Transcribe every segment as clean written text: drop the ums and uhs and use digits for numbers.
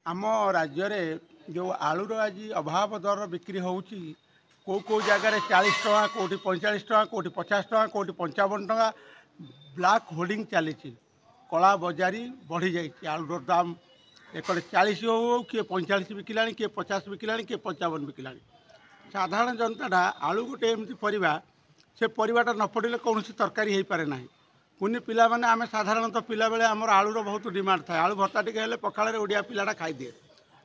आम राज्य जो आलूर आज अभाव दर बिक्री होची कौ जगार 40 टका कौटी 45 टका कौटी 50 टका कौटी 55 टका ब्लैक होल्डिंग चली कला बजारी बढ़ी जाइए आलूर दाम एक 40 हो किए 45 बिकिला किए 50 बिकिला किए 55 बिकिला साधारण जनता आलू गोटे एमती परिवा से परिवाटा न पड़े कौन तरकारी हो पारे ना पुनि पिला माने आमे साधारणतः पिला बेले आमर आलूर बहुत डिमांड थाए आलू भत्ता टी पखाड़े ओडिया पिलाटा खाईदिए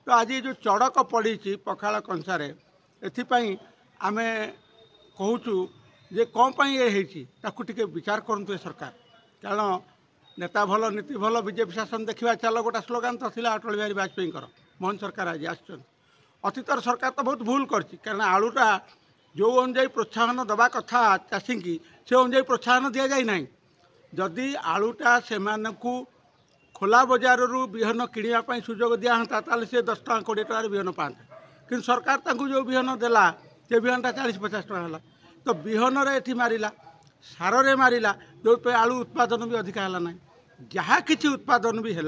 तो आज जो चड़क पड़ी पखाड़ कंसार एपाई आमे कहूँ जे कौन ये विचार करूँ सरकार कारण नेता भल नीति भल बीजेपी शासन देखा चल गोटा स्लोगान तो था अटल बिहारी वाजपेयी मोहन सरकार आज अतीतर सरकार तो बहुत भूल कर आलूटा जो अनुजाई प्रोत्साहन दवा कथा चाषी की से अनुजाई प्रोत्साहन दि जाए ना जदि आलूटा से खोला बजार विहन किणापी सुजोग दिहता ताल से 10 टका 20 टकर विहन पाते कि सरकार जो विहन देला से विहनटा 40-50 टका है तो विहन ये मारा सारे मारा जो आलू उत्पादन भी अधिका है ना जहाँ किसी उत्पादन भी है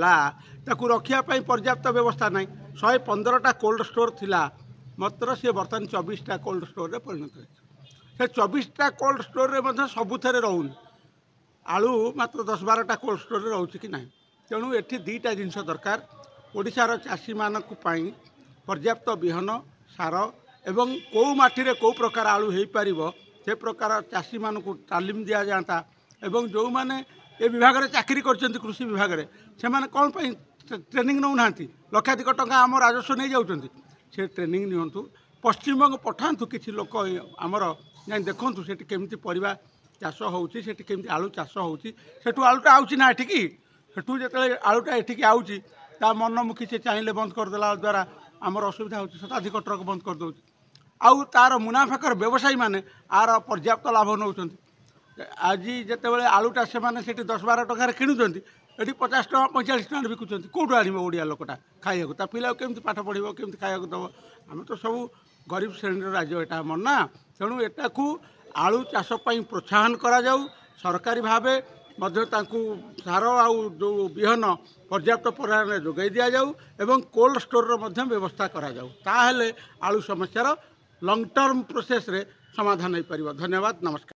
रखापी पर्याप्त व्यवस्था ना 115टा कोल्ड स्टोर थिला मात्र सी बर्तमान 24टा कोल्ड स्टोर परिणत हो 24टा कोल्ड स्टोर सबुथ रोनी आलू मात्र 10-12टा कोल्ड स्टोर रोचे कि ना तेणु ये दुईटा जिनस दरकार ओडिशार चाषी मानक पर्याप्त विहन सार एवं कौ माटी कौ प्रकार आलू हो पार से प्रकार चाषी मानक तालीम दि जाता एवं जो मैंने ये विभाग में चाकरी कर कृषि विभाग में से कौन ट्रेनिंग नौ ना लक्षाधिक टंका आम राजस्व नहीं जाऊँ से ट्रेनिंग नियंतु पश्चिमबंग पठातु किसी लोक आमर जाए देखूँ से केमती परिवा चाष होमती आलू चाष होटू आलूटा आउची ना एठिकी सेठू जो आलूटा एठिकी आउची ता मनमुखी से चाहिए बंद करदेला द्वारा आमर असुविधा हो शताधिक ट्रक बंद कर दौर आउ तार मुनाफाकर व्यवसायी मैंने आर पर्याप्त लाभ नौ आज जिते आलूटा से 10-12 टकर किणुंट ये 50 टका 45 टका बिकुंट कौटू आने ओडिया लोकटा खाइबा ता पिला केमती पाठ पढ़ो केमती खाइबा दब आम तो सब गरीब श्रेणी राज्य यहाँ आमर ना तेणु एटाकू आलू चाषपाई प्रोत्साहन करा जाऊ सरकारी भावे सार आउ जो विहन पर्याप्त परिमाण जोगाई दि जाऊ एवं कोल्ड स्टोर व्यवस्था करा जाऊ ताहेले आलू समस्यार लंग टर्म प्रोसेस रे समाधान हो पार। धन्यवाद, नमस्कार।